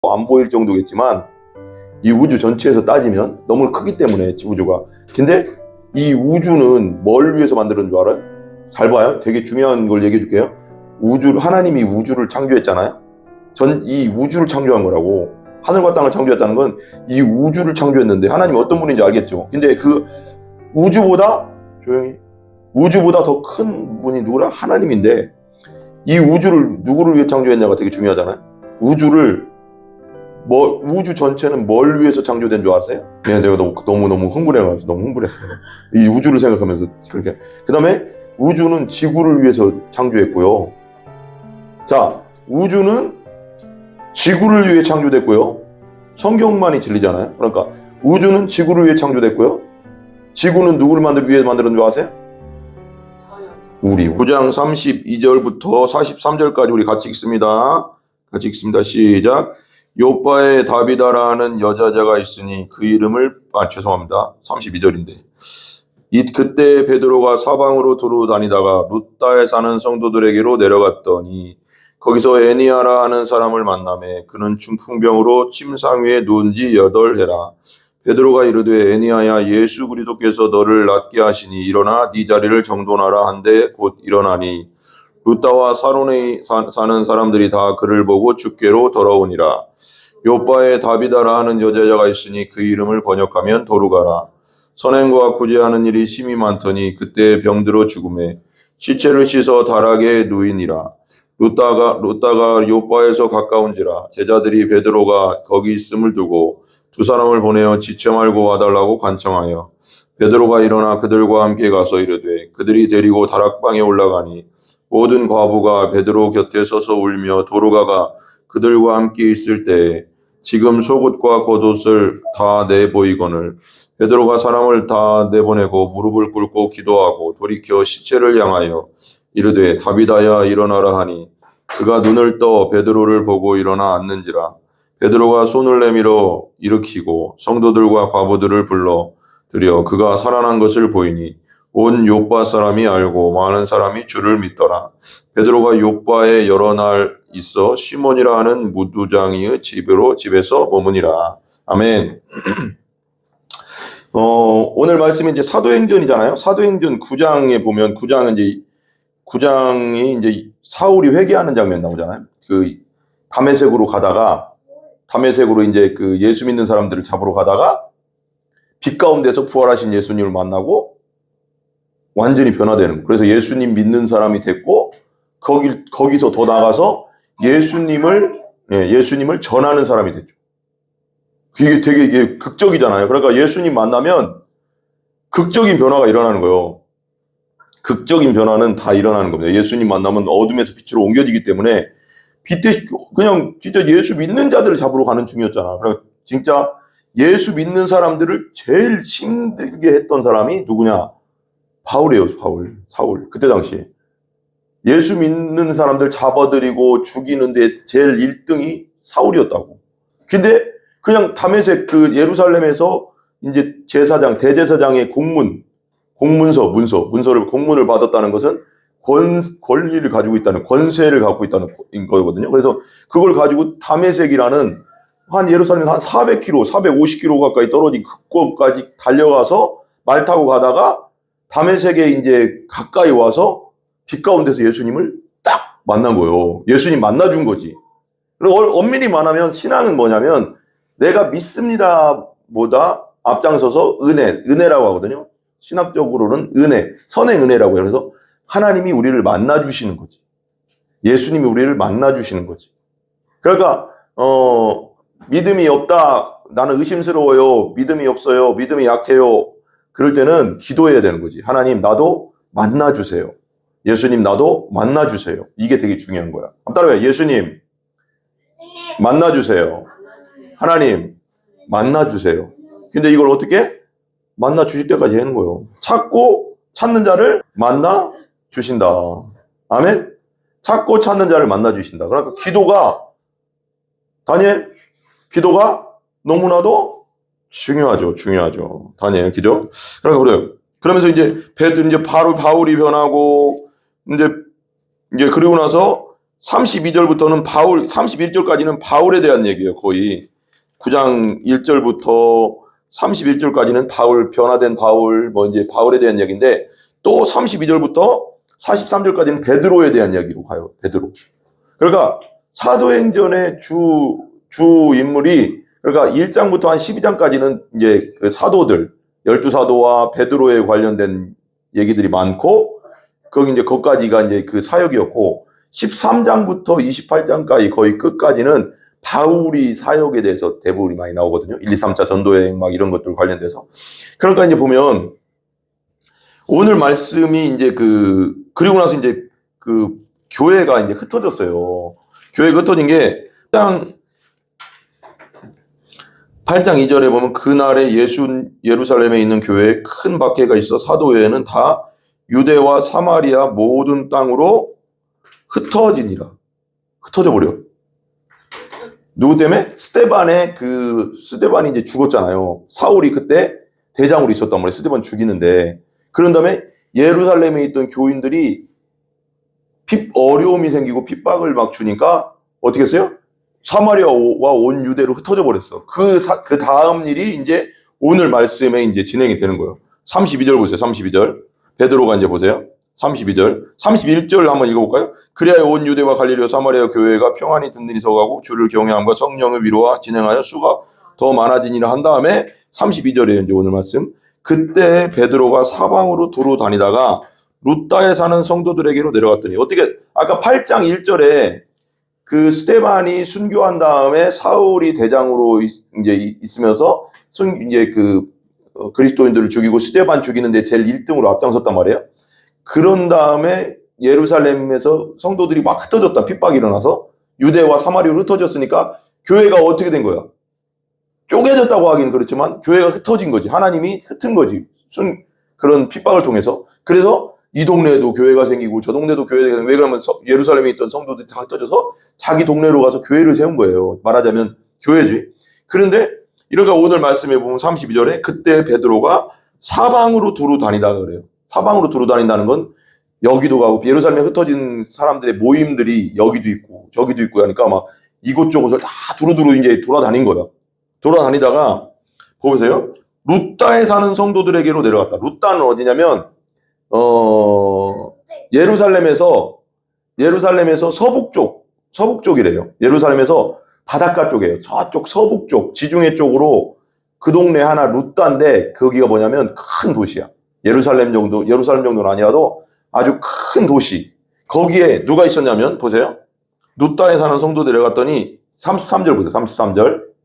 안 보일 정도겠지만 이 우주 전체에서 따지면 너무 크기 때문에 우주가. 근데 이 우주는 뭘 위해서 만들었는 줄 알아요? 잘 봐요. 되게 중요한 걸 얘기해 줄게요. 하나님이 우주를 창조했잖아요. 이 우주를 창조한 거라고. 하늘과 땅을 창조했다는 건 이 우주를 창조했는데 하나님이 어떤 분인지 알겠죠? 근데 그 우주보다 더 큰 분이 누구라? 하나님인데 이 우주를 누구를 위해 창조했냐가 되게 중요하잖아요. 우주 전체는 뭘 위해서 창조된 줄 아세요? 네, 내가 너무 흥분해가지고 너무 흥분했어요. 이 우주를 생각하면서 그렇게. 그 다음에 우주는 지구를 위해서 창조했고요. 자, 우주는 지구를 위해 창조됐고요. 성경만이 진리잖아요. 그러니까 우주는 지구를 위해 창조됐고요. 지구는 누구를 위해 만들었는 줄 아세요? 우리. 9장 32절부터 43절까지 우리 같이 읽습니다. 시작. 요빠에 다비다라는 여자자가 있으니 그 이름을 죄송합니다. 32절인데. 그때 베드로가 사방으로 두루 다니다가 룻다에 사는 성도들에게로 내려갔더니 거기서 에니아라 하는 사람을 만나매 그는 중풍병으로 침상 위에 누운 지 8해라. 베드로가 이르되 에니아야 예수 그리스도께서 너를 낫게 하시니 일어나 네 자리를 정돈하라 한데 곧 일어나니 룻다와 사론에 사는 사람들이 다 그를 보고 주께로 돌아오니라. 요빠에 다비다라 하는 여자가 있으니 그 이름을 번역하면 도루가라. 선행과 구제하는 일이 심히 많더니 그때 병들어 죽음에 시체를 씻어 다락에 누이니라. 룻다가 요빠에서 가까운지라 제자들이 베드로가 거기 있음을 두고 두 사람을 보내어 지체 말고 와달라고 간청하여 베드로가 일어나 그들과 함께 가서 이르되 그들이 데리고 다락방에 올라가니 모든 과부가 베드로 곁에 서서 울며 도루가가 그들과 함께 있을 때에 지금 속옷과 겉옷을 다 내보이거늘 베드로가 사람을 다 내보내고 무릎을 꿇고 기도하고 돌이켜 시체를 향하여 이르되 다비다야 일어나라 하니 그가 눈을 떠 베드로를 보고 일어나 앉는지라. 베드로가 손을 내밀어 일으키고 성도들과 과부들을 불러 들여 그가 살아난 것을 보이니 온 요빠 사람이 알고 많은 사람이 주를 믿더라. 베드로가 요빠에 여러 날 있어 시몬이라 하는 무두장이의 집에서 머무니라. 아멘. 오늘 말씀이 이제 사도행전이잖아요. 사도행전 9장에 보면 9장이 이제 사울이 회개하는 장면 나오잖아요. 그 다메섹으로 이제 그 예수 믿는 사람들을 잡으러 가다가 빛 가운데서 부활하신 예수님을 만나고 완전히 변화되는 거예요. 그래서 예수님 믿는 사람이 됐고 거기서 더 나가서 예수님을 전하는 사람이 됐죠. 이게 극적이잖아요. 그러니까 예수님 만나면 극적인 변화가 일어나는 거예요. 극적인 변화는 다 일어나는 겁니다. 예수님 만나면 어둠에서 빛으로 옮겨지기 때문에 그냥 진짜 예수 믿는 자들을 잡으러 가는 중이었잖아. 그러니까 진짜 예수 믿는 사람들을 제일 힘들게 했던 사람이 누구냐? 바울이에요. 사울. 그때 당시에. 예수 믿는 사람들 잡아들이고 죽이는데 제일 1등이 사울이었다고. 근데 그냥 다메섹 그 예루살렘에서 이제 대제사장의 공문을 받았다는 것은 권리를 가지고 있다는, 권세를 갖고 있다는 거거든요. 그래서 그걸 가지고 다메섹이라는 한 예루살렘에서 한 400km, 450km 가까이 떨어진 극곡까지 달려가서 말 타고 가다가 다메섹에 이제 가까이 와서 빛 가운데서 예수님을 딱 만난 거예요. 예수님 만나준 거지. 그리고 엄밀히 말하면 신앙은 뭐냐면 내가 믿습니다 보다 앞장서서 은혜라고 하거든요. 신학적으로는 선의 은혜라고 해요. 그래서 하나님이 우리를 만나주시는 거지. 예수님이 우리를 만나주시는 거지. 그러니까 믿음이 없다, 나는 의심스러워요, 믿음이 없어요, 믿음이 약해요, 그럴 때는 기도해야 되는 거지. 하나님 나도 만나주세요. 예수님 나도 만나주세요. 이게 되게 중요한 거야. 한번 따라해요. 예수님 만나주세요. 하나님 만나주세요. 근데 이걸 어떻게? 만나주실 때까지 하는 거예요. 찾는 자를 만나주신다. 아멘? 찾고 찾는 자를 만나주신다. 그러니까 기도가 너무나도 중요하죠. 다니엘, 기도. 그러면서 이제 바울이 변하고, 이제 그리고 나서 32절부터는 31절까지는 바울에 대한 얘기예요. 거의 9장 1절부터 31절까지는 바울, 변화된 바울, 뭐 이제 바울에 대한 얘기인데, 또 32절부터 43절까지는 베드로에 대한 이야기로 가요. 베드로. 그러니까 사도행전의 주 인물이, 그러니까 1장부터 한 12장까지는 이제 그 사도들, 12사도와 베드로에 관련된 얘기들이 많고, 거기 이제 거기까지가 이제 그 사역이었고, 13장부터 28장까지 거의 끝까지는 바울이 사역에 대해서 대부분이 많이 나오거든요. 1, 2, 3차 전도여행 막 이런 것들 관련돼서. 그러니까 이제 보면 오늘 말씀이 이제 그리고 나서 이제 그 교회가 이제 흩어졌어요. 교회가 흩어진 게 8장 2절에 보면 그날에 예루살렘에 있는 교회에 큰 박해가 있어 사도회에는 다 유대와 사마리아 모든 땅으로 흩어지니라. 흩어져 버려. 누구 때문에? 스데반이 이제 죽었잖아요. 사울이 그때 대장으로 있었단 말이에요. 스데반 죽이는데. 그런 다음에 예루살렘에 있던 교인들이 어려움이 생기고 핍박을 막 주니까 어떻게 했어요? 사마리아와 온 유대로 흩어져 버렸어. 그 다음 일이 이제 오늘 말씀에 이제 진행이 되는 거예요. 32절 보세요. 32절. 베드로가 이제 보세요. 32절. 31절 한번 읽어볼까요? 그리하여 온 유대와 갈릴리와 사마리아 교회가 평안히 든든히 서가고 주를 경외함과 성령의 위로와 진행하여 수가 더 많아지니라 한 다음에 32절에 이제 오늘 말씀. 그때 베드로가 사방으로 두루 다니다가 루따에 사는 성도들에게로 내려갔더니, 어떻게 아까 8장 1절에 그 스데반이 순교한 다음에 사울이 대장으로 이제 있으면서 이제 그리스도인들을 죽이고 스데반 죽이는데 제일 1등으로 앞장섰단 말이에요. 그런 다음에 예루살렘에서 성도들이 막 흩어졌다. 핍박이 일어나서 유대와 사마리아로 흩어졌으니까 교회가 어떻게 된 거야? 쪼개졌다고 하기는 그렇지만 교회가 흩어진 거지. 하나님이 흩은 거지. 그런 핍박을 통해서. 그래서 이 동네에도 교회가 생기고 저 동네도 교회가 생기고, 왜 그러면 예루살렘에 있던 성도들이 다 흩어져서 자기 동네로 가서 교회를 세운 거예요. 말하자면 교회지. 그런데 이러니까 오늘 말씀에 보면 32절에 그때 베드로가 사방으로 두루 다니다가 그래요. 사방으로 두루 다닌다는 건 여기도 가고, 예루살렘에 흩어진 사람들의 모임들이 여기도 있고 저기도 있고 하니까 막 이곳저곳을 다 두루두루 이제 돌아다닌 거야. 돌아다니다가 보세요. 루따에 사는 성도들에게로 내려갔다. 루따는 어디냐면 예루살렘에서 서북쪽이래요. 예루살렘에서 바닷가 쪽이에요. 저쪽 서북쪽 지중해 쪽으로 그 동네 하나 루따인데, 거기가 뭐냐면 큰 도시야. 예루살렘 정도는 아니라도 아주 큰 도시. 거기에 누가 있었냐면 보세요. 루따에 사는 성도들에 갔더니 33절 보세요.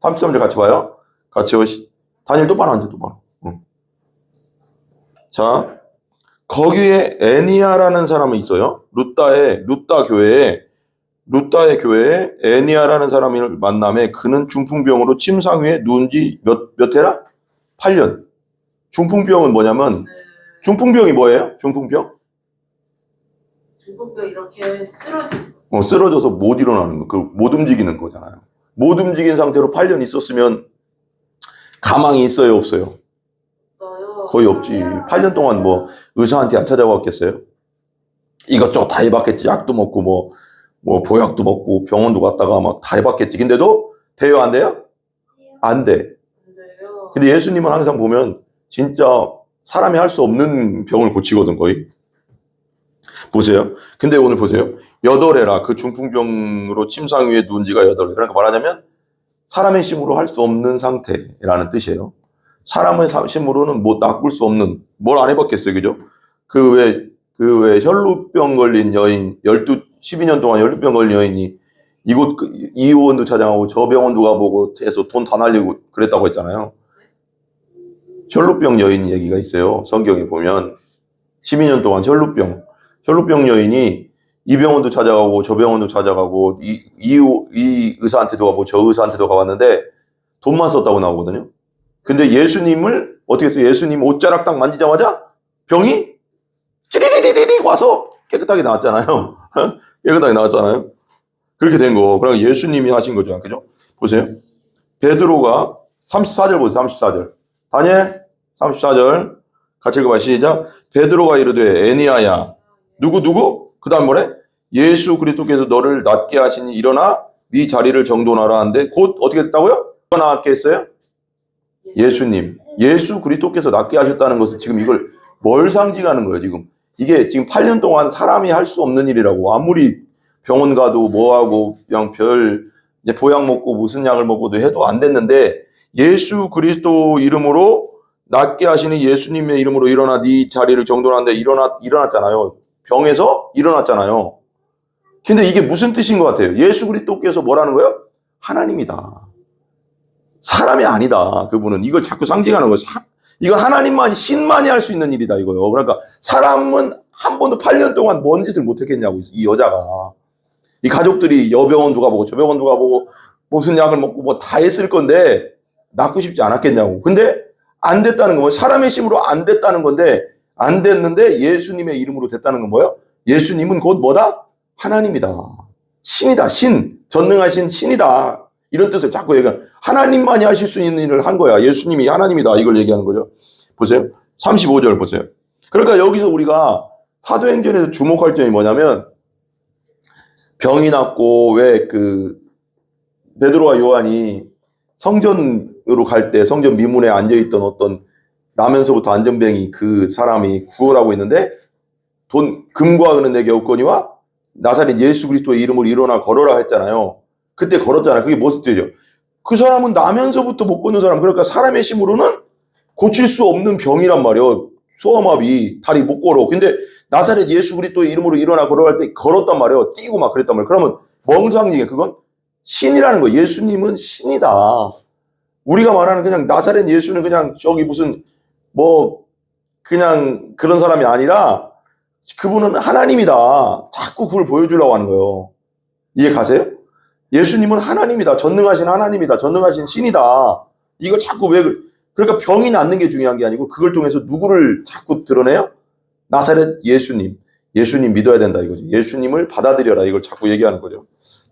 33절 같이 봐요. 같이 다니엘 똑바로 앉아. 똑바로. 자, 거기에 애니아라는 사람이 있어요. 루따의 교회에 애니아라는 사람을 만남에 그는 중풍병으로 침상 위에 누운 지 몇 해라? 8년. 중풍병은 뭐냐면, 중풍병이 뭐예요? 중풍병 이렇게 쓰러져서 못 일어나는 거, 못 움직이는 거잖아요. 못 움직인 상태로 8년 있었으면 가망이 있어요, 없어요? 거의 없지. 8년 동안 뭐 의사한테 안 찾아갔겠어요? 이것저것 다 해봤겠지. 약도 먹고 뭐 보약도 먹고 병원도 갔다가 막 다 해봤겠지. 근데도 돼요, 안 돼요? 안 돼. 근데 예수님은 항상 보면 진짜 사람이 할 수 없는 병을 고치거든, 거의. 보세요. 근데 오늘 보세요. 8해라. 그 중풍병으로 침상 위에 누운 지가 8해. 그러니까 말하자면 사람의 힘으로 할 수 없는 상태라는 뜻이에요. 사람의 힘으로는 뭐 낚을 수 없는, 뭘 안 해봤겠어요, 그죠? 그 왜 혈루병 걸린 여인, 12년 동안 혈루병 걸린 여인이 이곳 이 의원도 찾아가고 저 병원도 가보고 해서 돈 다 날리고 그랬다고 했잖아요. 혈루병 여인 얘기가 있어요. 성경에 보면 12년 동안 혈루병 여인이 이 병원도 찾아가고 저 병원도 찾아가고 이 의사한테도 가고 저 의사한테도 가봤는데 돈만 썼다고 나오거든요. 근데 예수님을 어떻게 했어요? 예수님 옷자락 딱 만지자마자 병이 찌리리리리 와서 깨끗하게 나왔잖아요. 깨끗하게 나왔잖아요. 그렇게 된 거. 그러니까 예수님이 하신 거죠. 그죠? 보세요. 베드로가 34절 보세요. 34절. 다니엘 34절 같이 읽어봐요. 시작. 베드로가 이르되 애니아야. 누구? 그 다음 뭐래? 예수 그리스도께서 너를 낫게 하시니 일어나 네 자리를 정돈하라 하는데 곧 어떻게 됐다고요? 누가 낫게 했어요? 예수님. 예수 그리스도께서 낫게 하셨다는 것은 지금 이걸 뭘 상징하는 거예요, 지금? 이게 지금 8년 동안 사람이 할 수 없는 일이라고. 아무리 병원 가도 뭐하고 그냥 이제 보약 먹고 무슨 약을 먹고도 해도 안 됐는데 예수 그리스도 이름으로 낫게 하시는 예수님의 이름으로 일어나 네 자리를 정돈하는데 일어났잖아요. 병에서 일어났잖아요. 근데 이게 무슨 뜻인 것 같아요? 예수 그리스도께서 뭐라는 거예요? 하나님이다. 사람이 아니다. 그분은 이걸 자꾸 상징하는 거예요. 이거 하나님만이 신만이 할 수 있는 일이다 이거요. 그러니까 사람은 한 번도 8년 동안 뭔 짓을 못했겠냐고 이 여자가. 이 가족들이 여병원도 가보고 저병원도 가보고 무슨 약을 먹고 뭐 다 했을 건데 낫고 싶지 않았겠냐고. 근데 안 됐다는 건 사람의 힘으로 안 됐다는 건데 안 됐는데 예수님의 이름으로 됐다는 건 뭐예요? 예수님은 곧 뭐다? 하나님이다. 신이다. 신. 전능하신 신이다. 이런 뜻을 자꾸 얘기하는. 하나님만이 하실 수 있는 일을 한 거야. 예수님이 하나님이다. 이걸 얘기하는 거죠. 보세요. 35절 보세요. 그러니까 여기서 우리가 사도행전에서 주목할 점이 뭐냐면 병이 났고 왜 베드로와 요한이 성전으로 갈 때 성전 미문에 앉아있던 어떤 나면서부터 안전뱅이 그 사람이 구걸하고 있는데 금과 은은 내게 없거니와 나사렛 예수 그리스도의 이름으로 일어나 걸어라 했잖아요. 그때 걸었잖아요. 그게 무슨 뜻이죠? 그 사람은 나면서부터 못 걷는 사람. 그러니까 사람의 힘으로는 고칠 수 없는 병이란 말이에요. 소아마비, 다리 못 걸어. 근데 나사렛 예수 그리스도의 이름으로 일어나 걸어갈 때 걸었단 말이에요. 뛰고 막 그랬단 말이에요. 그러면 뭔 상징이에요? 그건 신이라는 거예요. 예수님은 신이다. 우리가 말하는 그냥 나사렛 예수는 그냥 저기 무슨 그냥 그런 사람이 아니라 그분은 하나님이다. 자꾸 그걸 보여주려고 하는 거예요. 이해 가세요? 예수님은 하나님이다. 전능하신 하나님이다. 전능하신 신이다. 이거 자꾸 그러니까 병이 낫는 게 중요한 게 아니고 그걸 통해서 누구를 자꾸 드러내요? 나사렛 예수님. 예수님 믿어야 된다 이거지. 예수님을 받아들여라 이걸 자꾸 얘기하는 거죠.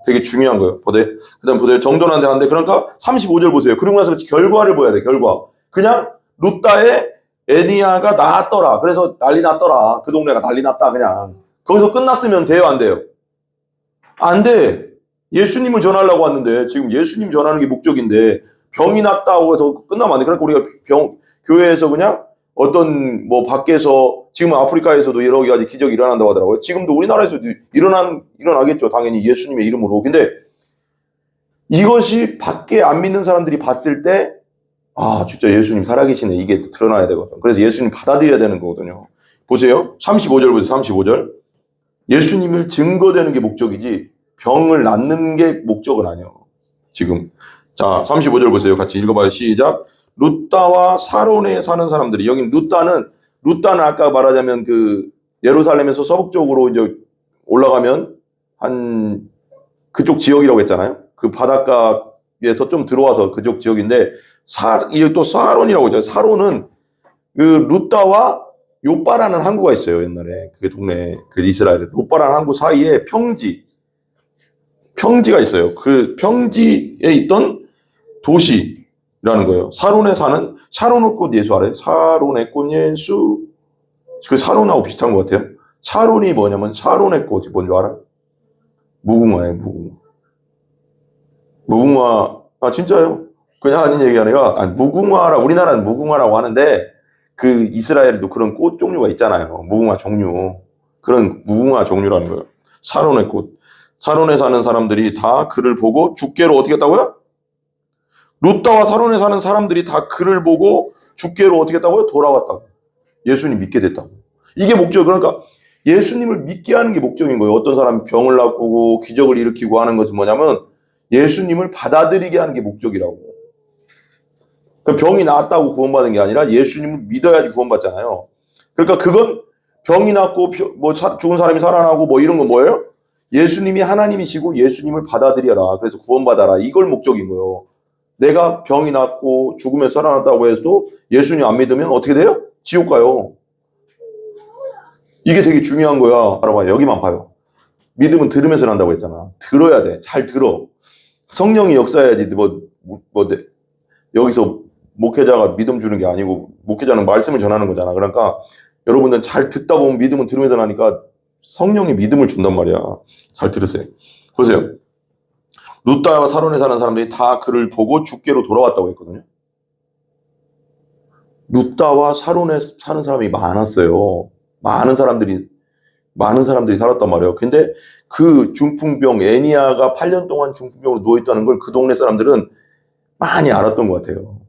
되게 중요한 거예요. 그다음 보세요. 정돈한데 하는데 그러니까 35절 보세요. 그러고 나서 결과를 보여야 돼. 결과. 그냥 루따의 애니아가 나았더라. 그래서 난리 났더라. 그 동네가 난리 났다 그냥. 거기서 끝났으면 돼요, 안 돼요? 안 돼. 예수님을 전하려고 왔는데 지금 예수님 전하는 게 목적인데 병이 났다고 해서 끝나면 안 돼. 그러니까 우리가 교회에서 그냥 어떤 밖에서 지금 아프리카에서도 여러 가지 기적이 일어난다고 하더라고요. 지금도 우리나라에서도 일어나겠죠. 당연히 예수님의 이름으로. 근데 이것이 밖에 안 믿는 사람들이 봤을 때 진짜 예수님 살아계시네. 이게 드러나야 되거든요. 그래서 예수님 받아들여야 되는 거거든요. 보세요. 35절 보세요. 35절. 예수님을 증거되는 게 목적이지 병을 낫는 게 목적은 아니에요. 지금. 자, 35절 보세요. 같이 읽어봐요. 시작. 루따와 사론에 사는 사람들이, 여긴 루따는 아까 말하자면 예루살렘에서 서북쪽으로 이제 올라가면 그쪽 지역이라고 했잖아요. 그 바닷가에서 좀 들어와서 그쪽 지역인데, 이게 또 사론이라고 했잖아요. 사론은 루따와 요빠라는 항구가 있어요. 옛날에 그 동네, 이스라엘 요빠라는 항구 사이에 평지가 있어요. 그 평지에 있던 도시라는 거예요. 사론에 사는 샤론의 꽃 예수 알아요? 샤론의 꽃 예수. 그 사론하고 비슷한 것 같아요. 샤론이 뭐냐면 샤론의 꽃이 뭔지 알아요? 무궁화예요. 무궁화. 진짜요? 그냥 하는 얘기가 아니라 우리나라는 무궁화라고 하는데 그 이스라엘도 그런 꽃 종류가 있잖아요. 무궁화 종류. 그런 무궁화 종류라는 거예요. 샤론의 꽃. 사론에 사는 사람들이 다 그를 보고 죽게로 어떻게 했다고요? 루따와 사론에 사는 사람들이 다 그를 보고 죽게로 어떻게 했다고요? 돌아왔다고. 예수님 믿게 됐다고. 이게 목적. 그러니까 예수님을 믿게 하는 게 목적인 거예요. 어떤 사람이 병을 낫고 기적을 일으키고 하는 것은 뭐냐면 예수님을 받아들이게 하는 게 목적이라고. 그러니까 병이 나았다고 구원받은 게 아니라 예수님을 믿어야지 구원받잖아요. 그러니까 그건 병이 낫고 죽은 사람이 살아나고 이런 건 뭐예요? 예수님이 하나님이시고 예수님을 받아들여라. 그래서 구원받아라. 이걸 목적인 거예요. 내가 병이 낫고 죽음에 살아났다고 해도 예수님 안 믿으면 어떻게 돼요? 지옥 가요. 이게 되게 중요한 거야. 알아봐요. 여기만 봐요. 믿음은 들으면서 난다고 했잖아. 들어야 돼. 잘 들어. 성령이 역사해야지. 여기서 목회자가 믿음 주는 게 아니고 목회자는 말씀을 전하는 거잖아. 그러니까 여러분들 잘 듣다 보면 믿음은 들으면서 나니까 성령이 믿음을 준단 말이야. 잘 들으세요. 보세요. 루다와 사론에 사는 사람들이 다 그를 보고 죽게로 돌아왔다고 했거든요. 루다와 사론에 사는 사람이 많았어요. 많은 사람들이 살았단 말이에요. 근데 그 중풍병, 애니아가 8년 동안 중풍병으로 누워있다는 걸 그 동네 사람들은 많이 알았던 것 같아요.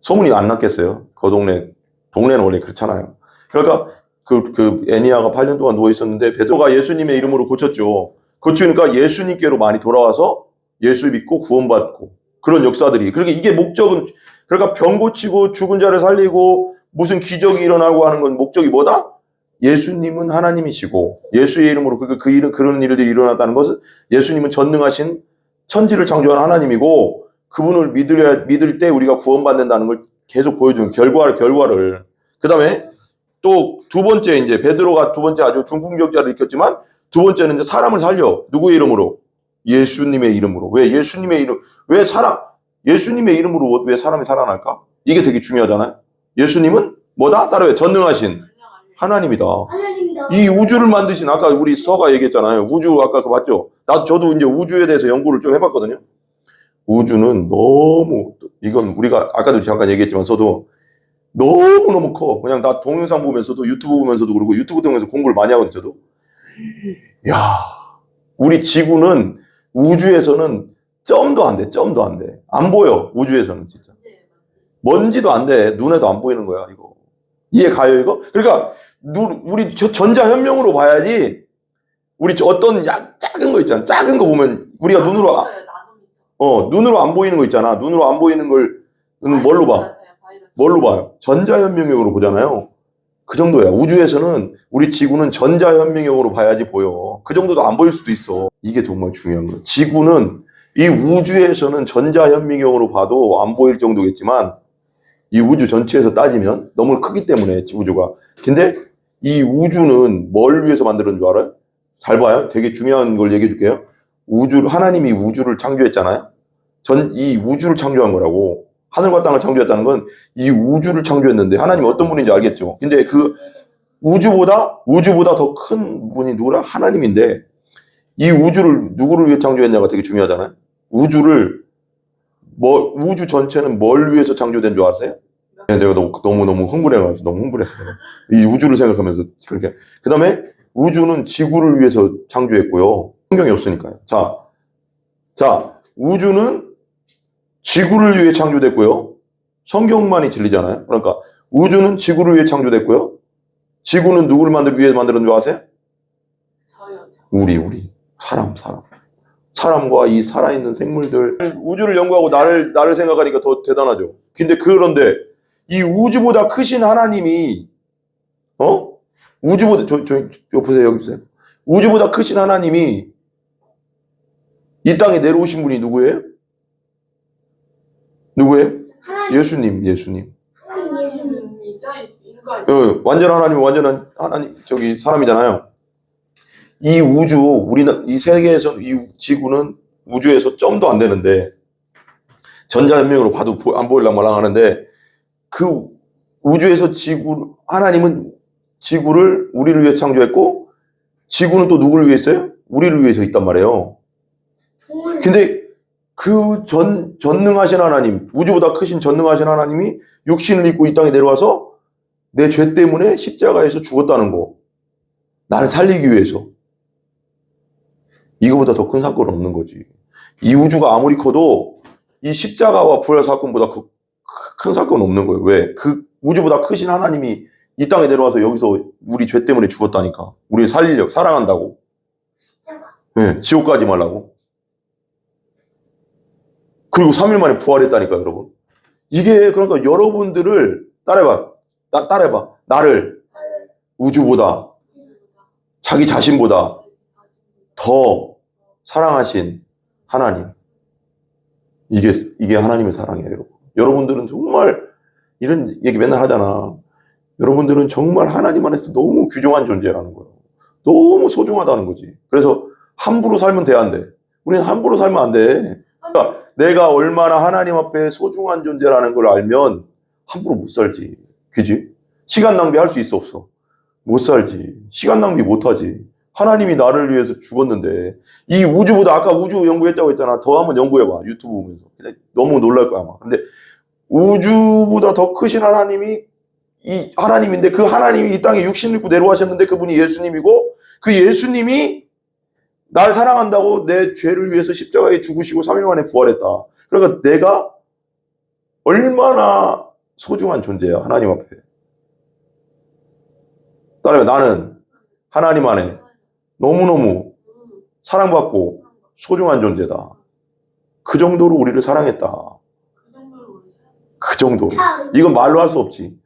소문이 안 났겠어요. 그 동네는 원래 그렇잖아요. 그러니까 그 애니아가 8년 동안 누워있었는데 베드로가 예수님의 이름으로 고쳤죠. 고치니까 예수님께로 많이 돌아와서 예수 믿고 구원받고 그런 역사들이. 그러니까 이게 목적은, 그러니까 병 고치고 죽은 자를 살리고 무슨 기적이 일어나고 하는 건 목적이 뭐다? 예수님은 하나님이시고 예수의 이름으로 그런 일들이 일어났다는 것은 예수님은 전능하신 천지를 창조한 하나님이고 그분을 믿을 때 우리가 구원받는다는 걸 계속 보여주는 결과를. 그 다음에 또 두 번째, 이제 베드로가 두 번째 아주 중풍병자를 일으켰지만 두 번째는 이제 사람을 살려. 누구의 이름으로? 예수님의 이름으로. 왜 예수님의 이름? 예수님의 이름으로 왜 사람이 살아날까? 이게 되게 중요하잖아요. 예수님은 뭐다? 따라해. 전능하신 하나님이다. 이 우주를 만드신, 아까 우리 서가 얘기했잖아요. 우주 아까 그거 맞죠? 저도 이제 우주에 대해서 연구를 좀 해봤거든요. 우주는 너무, 이건 우리가 아까도 잠깐 얘기했지만 저도 너무너무 커. 그냥 나 동영상 보면서도 유튜브 보면서도 그러고 유튜브 통해서 공부를 많이 하거든요. 저도. 야, 우리 지구는 우주에서는 점도 안 돼. 점도 안 돼. 안 보여. 우주에서는 진짜. 먼지도 안 돼. 눈에도 안 보이는 거야, 이거. 이해 가요, 이거? 그러니까 우리 전자현명으로 봐야지. 우리 어떤 작은 거 있잖아. 작은 거 보면 우리가 눈으로 안 보이는 거 있잖아. 눈으로 안 보이는 걸 뭘로 봐? 뭘로 봐요? 전자현명으로 보잖아요. 그 정도야. 우주에서는 우리 지구는 전자현명으로 봐야지 보여. 그 정도도 안 보일 수도 있어. 이게 정말 중요한 거야. 지구는 이 우주에서는 전자현명으로 봐도 안 보일 정도겠지만 이 우주 전체에서 따지면 너무 크기 때문에 우주가. 근데 이 우주는 뭘 위해서 만들었는 줄 알아요? 잘 봐요. 되게 중요한 걸 얘기해 줄게요. 하나님이 우주를 창조했잖아요. 이 우주를 창조한 거라고. 하늘과 땅을 창조했다는 건 이 우주를 창조했는데 하나님이 어떤 분인지 알겠죠. 근데 그 우주보다 더 큰 분이 누구라? 하나님인데 이 우주를 누구를 위해 창조했냐가 되게 중요하잖아요. 우주 전체는 뭘 위해서 창조된 줄 아세요? 내가 너무 흥분해가지고 너무 흥분했어요. 이 우주를 생각하면서 그렇게. 그 다음에 우주는 지구를 위해서 창조했고요. 성경이 없으니까요. 자, 우주는 지구를 위해 창조됐고요. 성경만이 진리잖아요. 그러니까 우주는 지구를 위해 창조됐고요. 지구는 누구를 위해 만들었는 줄 아세요? 저요. 우리. 사람과 이 살아있는 생물들. 우주를 연구하고 나를 생각하니까 더 대단하죠. 그런데 이 우주보다 크신 하나님이, 우주보다, 보세요, 여기 보세요. 우주보다 크신 하나님이 이 땅에 내려오신 분이 누구예요? 예수님. 하나님 예수님이죠? 인간. 완전한 하나님, 사람이잖아요. 이 우주, 이 세계에서, 이 지구는 우주에서 점도 안 되는데, 전자현명으로 봐도 안 보이려고 말랑 하는데, 그 우주에서 하나님은 지구를 우리를 위해 창조했고, 지구는 또 누구를 위해 있어요? 우리를 위해서 있단 말이에요. 근데 그 전능하신 하나님, 우주보다 크신 전능하신 하나님이 육신을 입고 이 땅에 내려와서 내 죄 때문에 십자가에서 죽었다는 거. 나를 살리기 위해서. 이거보다 더 큰 사건은 없는 거지. 이 우주가 아무리 커도 이 십자가와 부활 사건보다 큰 사건은 없는 거예요. 왜? 그 우주보다 크신 하나님이 이 땅에 내려와서 여기서 우리 죄 때문에 죽었다니까. 우리 살리려고, 사랑한다고. 네, 지옥 가지 말라고. 그리고 3일 만에 부활했다니까, 여러분. 이게, 그러니까 여러분들을, 따라해봐. 나를 우주보다, 자기 자신보다 더 사랑하신 하나님. 이게 하나님의 사랑이에요, 여러분. 여러분들은 정말, 이런 얘기 맨날 하잖아. 여러분들은 정말 하나님 안에서 너무 귀중한 존재라는 거예요. 너무 소중하다는 거지. 그래서 함부로 살면 돼, 안 돼? 우리는 함부로 살면 안 돼. 그러니까 내가 얼마나 하나님 앞에 소중한 존재라는 걸 알면 함부로 못 살지. 그지? 시간 낭비할 수 있어, 없어? 못 살지. 시간 낭비 못 하지. 하나님이 나를 위해서 죽었는데 이 우주보다 아까 우주 연구했다고 했잖아. 더 한번 연구해봐. 유튜브 보면서. 너무 놀랄 거야 아마. 근데 우주보다 더 크신 하나님이 이 하나님인데 그 하나님이 이 땅에 육신을 입고 내려가셨는데 그분이 예수님이고 그 예수님이 날 사랑한다고 내 죄를 위해서 십자가에 죽으시고 3일 만에 부활했다. 그러니까 내가 얼마나 소중한 존재야 하나님 앞에. 따라해 나는 하나님 안에 너무너무 사랑받고 소중한 존재다. 그 정도로 우리를 사랑했다. 그 정도로. 이건 말로 할 수 없지.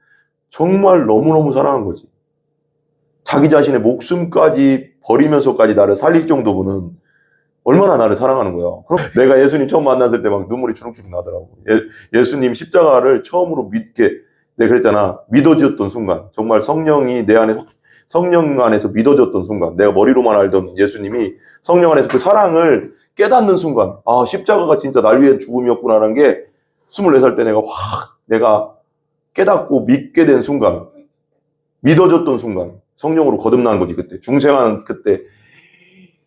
정말 너무너무 사랑한 거지. 자기 자신의 목숨까지 버리면서까지 나를 살릴 정도면 얼마나 나를 사랑하는 거야. 그럼 내가 예수님 처음 만났을 때 막 눈물이 주룩주룩 나더라고. 예수님 십자가를 처음으로 내가 그랬잖아. 믿어졌던 순간. 정말 성령이 내 안에, 성령 안에서 믿어졌던 순간. 내가 머리로만 알던 예수님이 성령 안에서 그 사랑을 깨닫는 순간. 아, 십자가가 진짜 날 위해 죽음이었구나라는 게 24살 때 내가 깨닫고 믿게 된 순간. 믿어졌던 순간. 성령으로 거듭나는 거지, 그때. 중생하는 그때.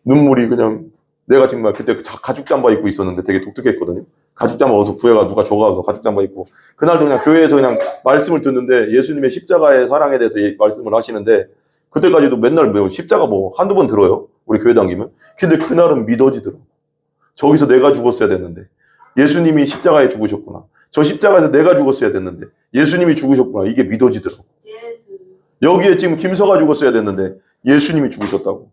눈물이 그냥, 내가 정말 그때 가죽 잠바 입고 있었는데 되게 독특했거든요. 가죽 잠바 어디서 구해가 누가 줘가서 가죽 잠바 입고. 그날도 그냥 교회에서 그냥 말씀을 듣는데 예수님의 십자가의 사랑에 대해서 말씀을 하시는데 그때까지도 맨날 십자가 한두 번 들어요. 우리 교회 다니면. 근데 그날은 믿어지더라고. 저기서 내가 죽었어야 됐는데. 예수님이 십자가에 죽으셨구나. 저 십자가에서 내가 죽었어야 됐는데. 예수님이 죽으셨구나. 이게 믿어지더라고. 여기에 지금 김서가 죽었어야 됐는데 예수님이 죽으셨다고.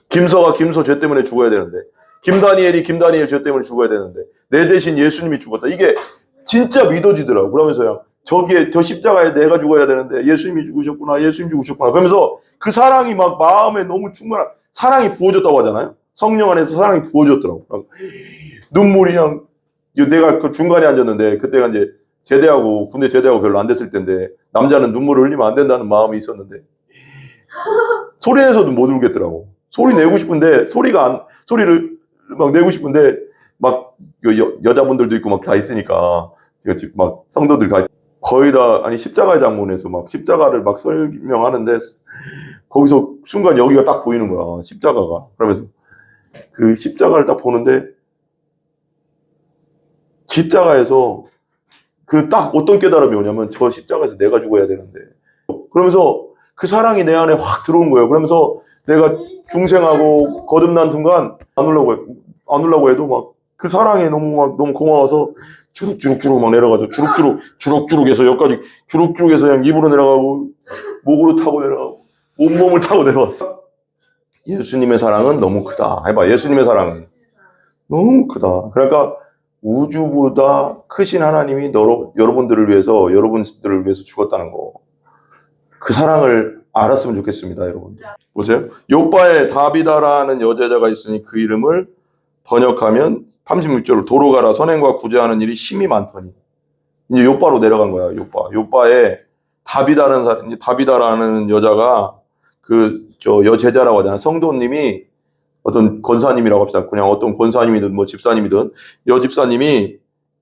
김서가 김서 죄 때문에 죽어야 되는데 김다니엘이 김다니엘 죄 때문에 죽어야 되는데 내 대신 예수님이 죽었다. 이게 진짜 믿어지더라고. 그러면서요. 저기에 저 십자가에 내가 죽어야 되는데 예수님이 죽으셨구나. 예수님 죽으셨구나. 그러면서 그 사랑이 막 마음에 너무 충만한 사랑이 부어졌다고 하잖아요. 성령 안에서 사랑이 부어졌더라고. 눈물이 그냥 내가 그 중간에 앉았는데 그때가 이제 군대 제대하고 별로 안 됐을 때인데 남자는 눈물을 흘리면 안 된다는 마음이 있었는데 소리 내서도 못 울겠더라고. 소리 내고 싶은데 소리를 막 내고 싶은데 막 여자분들도 있고 막 다 있으니까 지금 막 성도들 거의 다 십자가의 장문에서 막 십자가를 막 설명하는데 거기서 순간 여기가 딱 보이는 거야. 십자가가. 그러면서 그 십자가를 딱 보는데 십자가에서 그 딱 어떤 깨달음이 오냐면 저 십자가에서 내가 죽어야 되는데 그러면서 그 사랑이 내 안에 확 들어온 거예요. 그러면서 내가 중생하고 거듭난 순간 안 울라고 해도 막 그 사랑에 너무 고마워서 주룩주룩 막 내려가죠. 주룩주룩해서 여기까지 주룩주룩해서 그냥 입으로 내려가고 목으로 타고 내려가고 온몸을 타고 내려왔어. 예수님의 사랑은 너무 크다. 해봐. 예수님의 사랑은 너무 크다. 그러니까 우주보다 크신 하나님이 여러분들을 위해서 죽었다는 거. 그 사랑을 알았으면 좋겠습니다, 여러분. 보세요. 욥바에 다비다라는 여제자가 있으니 그 이름을 번역하면 36절로 도로 가라 선행과 구제하는 일이 심히 많더니. 이제 욥바로 내려간 거야, 욥바에 다비다라는 여자가 여제자라고 하잖아요. 성도님이 어떤 권사님이라고 합시다. 그냥 어떤 권사님이든 집사님이든 여집사님이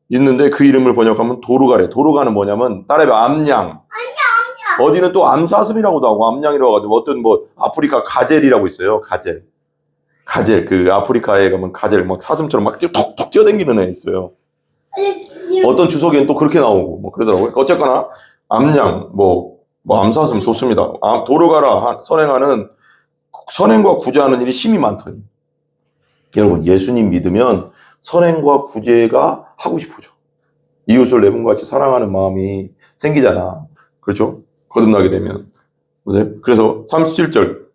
있는데 그 이름을 번역하면 도루가래. 도루가는 뭐냐면 따라해봐. 암양. 어디는 또 암사슴이라고도 하고 암양이라고 하고 어떤 아프리카 가젤이라고 있어요. 가젤 그 아프리카에 가면 가젤 막 사슴처럼 막 톡톡 뛰어다니는 애 있어요. 어떤 주석에는 또 그렇게 나오고 그러더라고요. 어쨌거나 암양 암사슴 좋습니다. 도루가라 선행과 구제하는 일이 심히 많더니. 여러분 예수님 믿으면 선행과 구제가 하고 싶어져. 이웃을 내 몸과 같이 사랑하는 마음이 생기잖아. 그렇죠? 거듭나게 되면. 그래서 37절.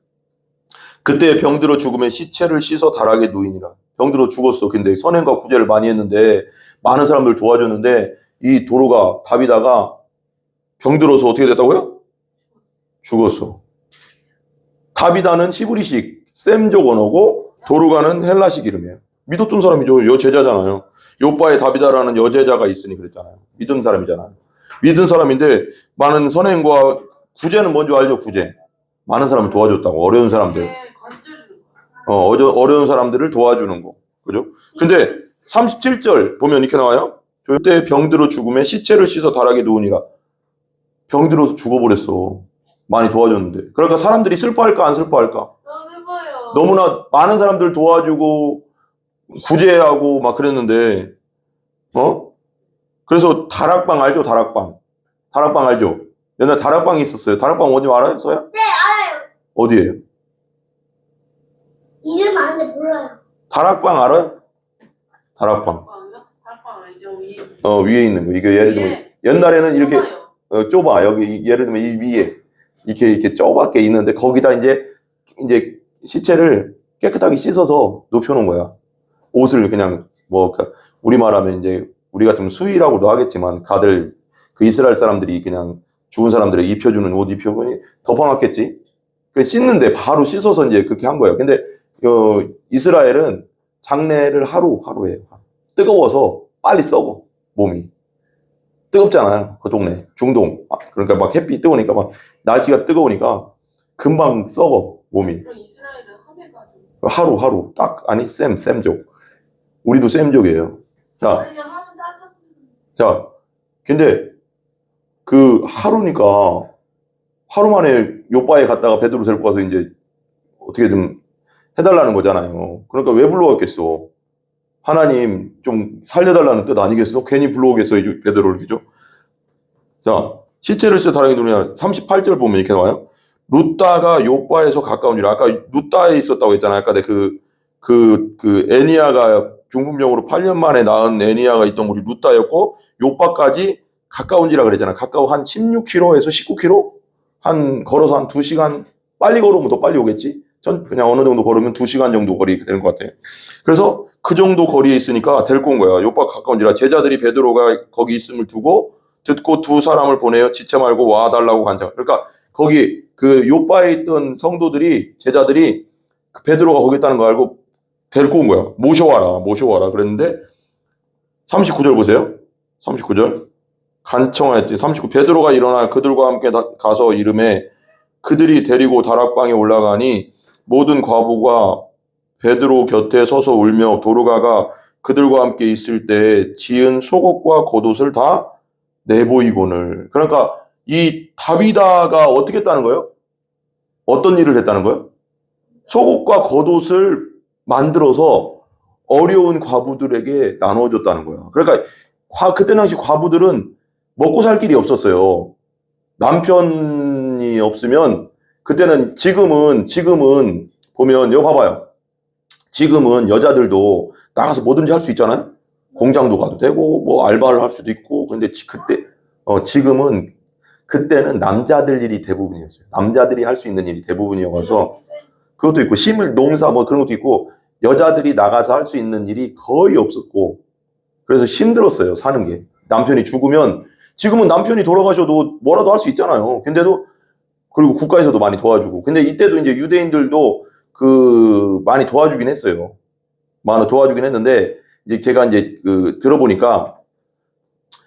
그때 병들어 죽음에 시체를 씻어 다락에 누이니라. 병들어 죽었어. 근데 선행과 구제를 많이 했는데 많은 사람들 도와줬는데 이 도로가 다비다가 병들어서 어떻게 됐다고요? 죽었어. 다비다는 히브리식 셈족 언어고 도루가는 헬라식 이름이에요. 믿었던 사람이죠. 여제자잖아요. 욥바에 다비다라는 여제자가 있으니 그랬잖아요. 믿은 사람이잖아요. 믿은 사람인데 많은 선행과 구제는 뭔지 알죠? 구제. 많은 사람을 도와줬다고. 어려운 사람들. 어려운 사람들을 도와주는 거. 그죠? 근데 37절 보면 이렇게 나와요. 그때 병들어 죽음에 시체를 씻어 다락에 누우니라. 병들어서 죽어버렸어. 많이 도와줬는데. 그러니까 사람들이 슬퍼할까 안 슬퍼할까? 너무나 많은 사람들 도와주고 구제하고 막 그랬는데, 그래서 다락방 알죠? 다락방 알죠? 옛날 다락방이 있었어요. 다락방 어디 알아요? 서야? 네, 알아요. 어디예요? 이름 아는데 몰라요. 다락방 알아요? 다락방. 다락방 알죠? 위에 있는 거. 이게 예를 들면 옛날에는 이렇게 좁아. 여기 예를 들면 이 위에 이렇게 좁게 있는데 거기다 이제 시체를 깨끗하게 씻어서 눕혀놓은 거야. 옷을 그냥 뭐 우리말하면 이제 우리 같으면 수의라고도 하겠지만 다들 그 이스라엘 사람들이 그냥 죽은 사람들에게 입혀주는 옷 입혀보니 덮어놨겠지. 그 씻는데 바로 씻어서 이제 그렇게 한 거예요. 근데 이스라엘은 장례를 하루 해요. 뜨거워서 빨리 썩어 몸이. 뜨겁잖아요. 그 동네 중동. 그러니까 막 햇빛 뜨거우니까 막 날씨가 뜨거우니까 금방 썩어 몸이. 그럼 이스라엘은 함해가지고 하루 딱 아니 셈족. 우리도 셈족이에요. 자, 근데 그 하루니까 하루 만에 요바에 갔다가 베드로 데리고 가서 이제 어떻게 좀 해달라는 거잖아요. 그러니까 왜 불러왔겠어? 하나님 좀 살려달라는 뜻 아니겠어? 괜히 불러오겠어, 베드로를, 그죠? 자, 시체를 쓰 다락에 누르냐 38절 보면 이렇게 나와요. 루다가 요바에서 가까운 줄. 아까 루다에 있었다고 했잖아요. 아까 그 애니아가 중풍병으로 8년 만에 낳은 애니아가 있던 곳이 루다였고 요바까지 가까운지라 그랬잖아요. 가까워 한 16km에서 19km? 걸어서 한 2시간, 빨리 걸으면 더 빨리 오겠지? 그냥 어느 정도 걸으면 2시간 정도 거리 되는 것 같아요. 그래서 그 정도 거리에 있으니까 데리고 온 거야. 요바 가까운지라 제자들이 베드로가 거기 있음을 두고 듣고 두 사람을 보내어 지체 말고 와달라고 간청. 그러니까 거기 그 요바에 있던 성도들이 제자들이 베드로가 거기 있다는 거 알고 데리고 온 거야. 모셔와라 그랬는데 39절 보세요. 39절 간청하였지. 39 베드로가 일어나 그들과 함께 가서 이름에 그들이 데리고 다락방에 올라가니 모든 과부가 베드로 곁에 서서 울며 도르가가 그들과 함께 있을 때 지은 속옷과 겉옷을 다 내보이고늘. 그러니까 이 다비다가 어떻게 했다는 거예요? 어떤 일을 했다는 거예요? 속옷과 겉옷을 만들어서 어려운 과부들에게 나눠줬다는 거예요. 그러니까 그때 당시 과부들은 먹고 살 길이 없었어요. 남편이 없으면 그때는 지금은 보면 여기 봐봐요. 지금은 여자들도 나가서 뭐든지 할 수 있잖아요. 공장도 가도 되고 뭐 알바를 할 수도 있고. 근데 지금은 그때는 남자들 일이 대부분이었어요. 남자들이 할 수 있는 일이 대부분이어서 그것도 있고 농사 뭐 그런 것도 있고 여자들이 나가서 할 수 있는 일이 거의 없었고 그래서 힘들었어요. 사는 게. 남편이 죽으면 지금은 남편이 돌아가셔도 뭐라도 할 수 있잖아요. 근데도 그리고 국가에서도 많이 도와주고. 근데 이때도 이제 유대인들도 많이 도와주긴 했어요. 많이 도와주긴 했는데 이제 제가 이제 들어보니까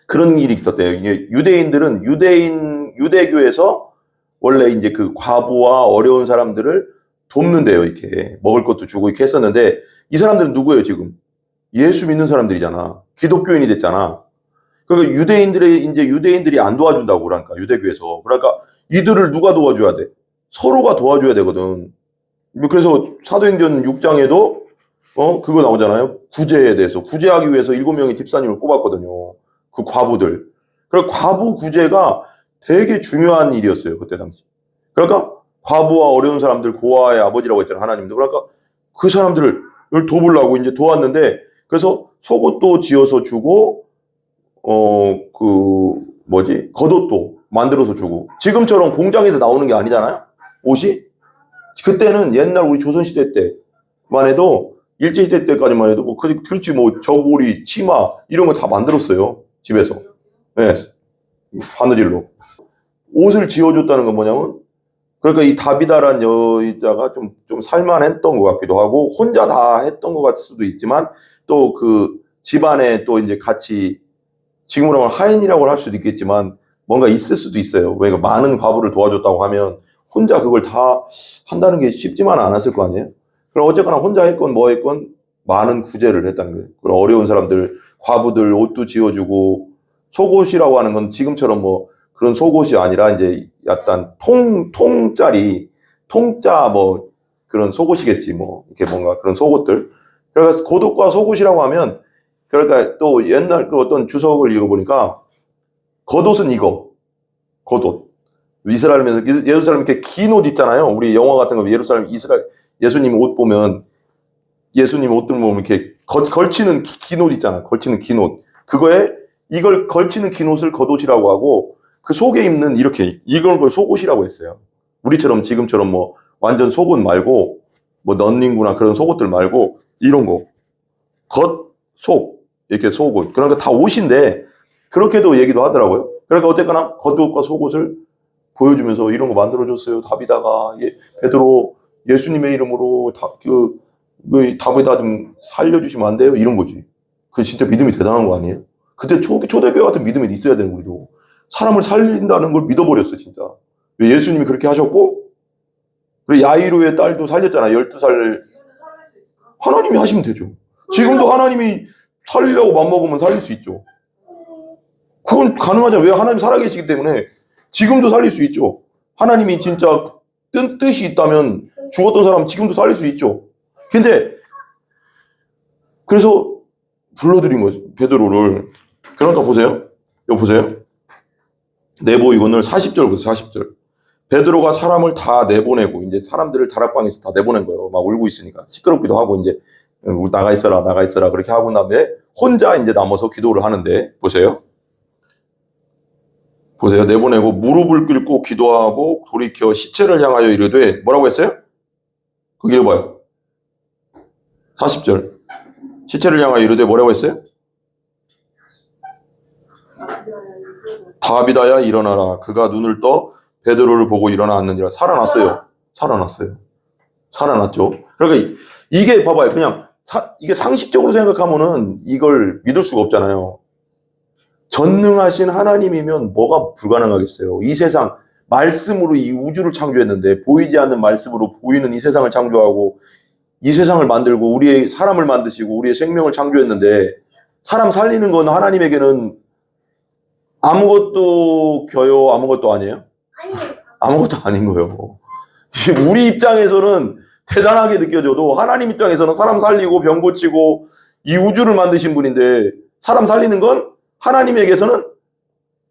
그런 일이 있었대요. 이게 유대인들은 유대교에서 원래 이제 그 과부와 어려운 사람들을 돕는데요. 이렇게 먹을 것도 주고 이렇게 했었는데 이 사람들은 누구예요, 지금? 예수 믿는 사람들이잖아. 기독교인이 됐잖아. 그러니까 유대인들이 안 도와준다고 그러니까 유대교에서. 그러니까 이들을 누가 도와줘야 돼? 서로가 도와줘야 되거든. 그래서 사도행전 6장에도 그거 나오잖아요. 구제에 대해서. 구제하기 위해서 7명의 집사님을 뽑았거든요. 그 과부들. 그러니까 과부 구제가 되게 중요한 일이었어요. 그때 당시. 그러니까 과부와 어려운 사람들, 고아의 아버지라고 했잖아요. 하나님도. 그러니까 그 사람들을 도우려고 이제 도왔는데 그래서 속옷도 지어서 주고 겉옷도 만들어서 주고. 지금처럼 공장에서 나오는 게 아니잖아요. 옷이. 그때는 옛날 우리 조선시대 때만 해도 일제시대 때까지만 해도 그렇지 저고리, 치마 이런 거 다 만들었어요. 집에서. 네. 바느질로. 옷을 지어줬다는 건 뭐냐면 그러니까 이 다비다란 여자가 좀 살만했던 것 같기도 하고 혼자 다 했던 것 같을 수도 있지만 또 그 집안에 또 이제 같이 지금으로 하면 하인이라고 할 수도 있겠지만 뭔가 있을 수도 있어요. 왜냐면 많은 과부를 도와줬다고 하면 혼자 그걸 다 한다는 게 쉽지만 않았을 거 아니에요. 그럼 어쨌거나 혼자 했건 뭐 했건 많은 구제를 했다는 거예요. 그런 어려운 사람들, 과부들 옷도 지어주고 속옷이라고 하는 건 지금처럼 뭐 그런 속옷이 아니라 이제 약간 통짜 그런 속옷이겠지, 뭐. 이렇게 뭔가 그런 속옷들. 그러니까 겉옷과 속옷이라고 하면, 그러니까 또 옛날 그 어떤 주석을 읽어보니까, 겉옷은 이거. 겉옷. 이스라엘에서 예루살렘 이렇게 긴 옷 입잖아요. 우리 영화 같은 거 예루살렘, 이스라엘, 예수님 옷 보면, 예수님 옷들 보면 이렇게 걸치는 긴 옷 있잖아. 걸치는 긴 옷. 그거에 이걸 걸치는 긴 옷을 겉옷이라고 하고, 그 속에 입는 이렇게, 이걸 걸 속옷이라고 했어요. 우리처럼 지금처럼 뭐, 완전 속옷 말고, 뭐, 넌닝구나 그런 속옷들 말고, 이런 거. 겉, 속. 이렇게 속옷. 그러니까 다 옷인데, 그렇게도 얘기도 하더라고요. 그러니까 어쨌거나 겉옷과 속옷을 보여주면서 이런 거 만들어줬어요. 다비다가, 베드로, 예수님의 이름으로 다비다 좀 살려주시면 안 돼요? 이런 거지. 그게 진짜 믿음이 대단한 거 아니에요? 그때 초대교회 같은 믿음이 있어야 되는 우리도. 사람을 살린다는 걸 믿어버렸어, 진짜. 예수님이 그렇게 하셨고, 그리고 야이로의 딸도 살렸잖아, 12살. 지금도 살릴 수 있을까? 하나님이 하시면 되죠. 지금도 하나님이 살리려고 맘먹으면 살릴 수 있죠. 그건 가능하잖아. 왜? 하나님 살아계시기 때문에 지금도 살릴 수 있죠. 하나님이 진짜 뜻이 있다면 죽었던 사람 지금도 살릴 수 있죠. 근데 그래서 불러드린 거죠. 베드로를. 그러니까 보세요. 이거 보세요. 내보이고는 40절부터 40절. 베드로가 사람을 다 내보내고 이제 사람들을 다락방에서 다 내보낸 거예요. 막 울고 있으니까 시끄럽기도 하고 이제 나가 있어라 그렇게 하고 나면 혼자 이제 남아서 기도를 하는데 보세요. 내보내고 무릎을 꿇고 기도하고 돌이켜 시체를 향하여 이르되 뭐라고 했어요? 거기 읽어봐요. 40절. 시체를 향하여 이르되 뭐라고 했어요? 다비다야 일어나라. 그가 눈을 떠 베드로를 보고 일어났느니라. 살아났어요. 살아났죠. 그러니까 이게 봐봐요. 그냥 이게 상식적으로 생각하면은 이걸 믿을 수가 없잖아요. 전능하신 하나님이면 뭐가 불가능하겠어요. 이 세상 말씀으로 이 우주를 창조했는데 보이지 않는 말씀으로 보이는 이 세상을 창조하고 이 세상을 만들고 우리의 사람을 만드시고 우리의 생명을 창조했는데 사람 살리는 건 하나님에게는 아무것도 겨요 아무것도 아니에요? 아무것도 아닌 거예요. 우리 입장에서는 대단하게 느껴져도 하나님 입장에서는 사람 살리고 병 고치고 이 우주를 만드신 분인데 사람 살리는 건 하나님에게서는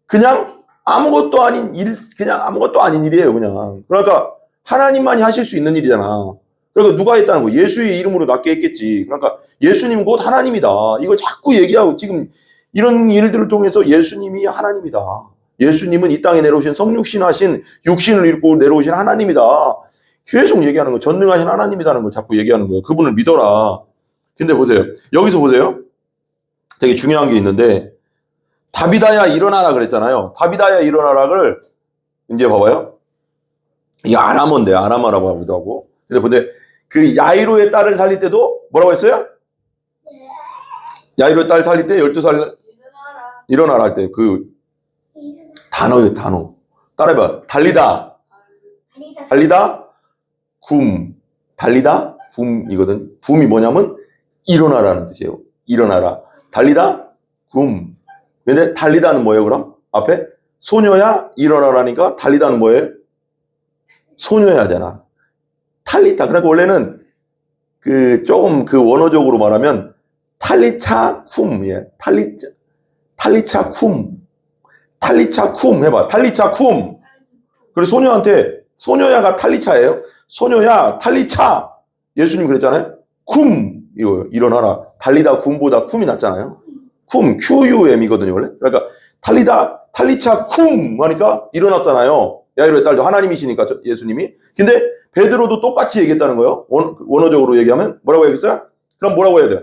그냥 아무것도 아닌 일이에요, 그냥. 그러니까 하나님만이 하실 수 있는 일이잖아. 그러니까 누가 했다는 거? 예수의 이름으로 낫게 했겠지. 그러니까 예수님 곧 하나님이다. 이걸 자꾸 얘기하고 지금 이런 일들을 통해서 예수님이 하나님이다. 예수님은 이 땅에 내려오신 성육신하신 육신을 입고 내려오신 하나님이다. 계속 얘기하는 거. 전능하신 하나님이라는 걸 자꾸 얘기하는 거예요. 그분을 믿어라. 근데 보세요. 여기서 보세요. 되게 중요한 게 있는데 다비다야 일어나라 그랬잖아요. 다비다야 일어나라를 이제 봐봐요. 이게 아람어라고 하기도 하고. 근데 그 야이로의 딸을 살릴 때도 뭐라고 했어요? 야이로의 딸 살릴 때 12살 일어나라 할 때 그 단어예요, 단어. 따라해봐. 달리다, 굼이거든. 굼이 뭐냐면 일어나라는 뜻이에요. 일어나라. 달리다, 굼. 근데 달리다는 뭐예요, 그럼? 앞에? 소녀야, 일어나라니까 달리다는 뭐예요? 소녀야잖아. 탈리타. 그러니까 원래는 조금 원어적으로 말하면 탈리차 쿰. 탈리차 쿰 해봐. 탈리차 쿰. 그래서 소녀야가 탈리차예요. 소녀야, 탈리차. 예수님 그랬잖아요. 쿰. 이거 일어나라. 달리다 굼보다 쿰이 낫잖아요. 쿰, QUM이거든요, 원래. 그러니까 탈리차 쿰 하니까 일어났잖아요. 야이로의 딸도 하나님이시니까 예수님이. 근데 베드로도 똑같이 얘기했다는 거예요. 원어적으로 얘기하면 뭐라고 얘기했어요? 그럼 뭐라고 해야 돼요?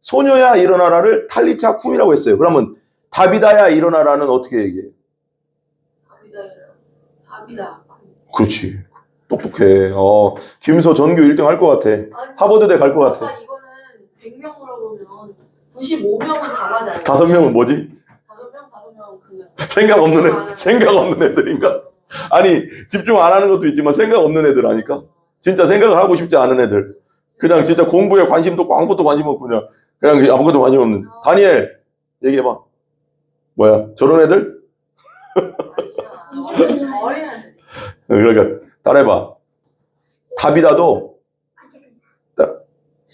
소녀야 일어나라를 탈리차 쿰이라고 했어요. 그러면 다비다야 일어나라는 어떻게 얘기해요? 다비다. 그렇지. 똑똑해. 김서 전교 1등 할 것 같아. 아니, 하버드대 갈 것 같아. 이거는 100명으로 보면 95명은 다 맞아요. 5명은 뭐지? 5명 그냥 생각 없는 애들인가? 아니, 집중 안 하는 것도 있지만 생각 없는 애들 아니까? 진짜 생각을 하고 싶지 않은 애들. 그냥 진짜 공부에 관심도 없고 아무것도 관심 없고 그냥 아무것도 관심 없는. 다니엘, 얘기해봐. 뭐야, 저런 애들? 어린애들. 그러니까 따라해봐. 다비다도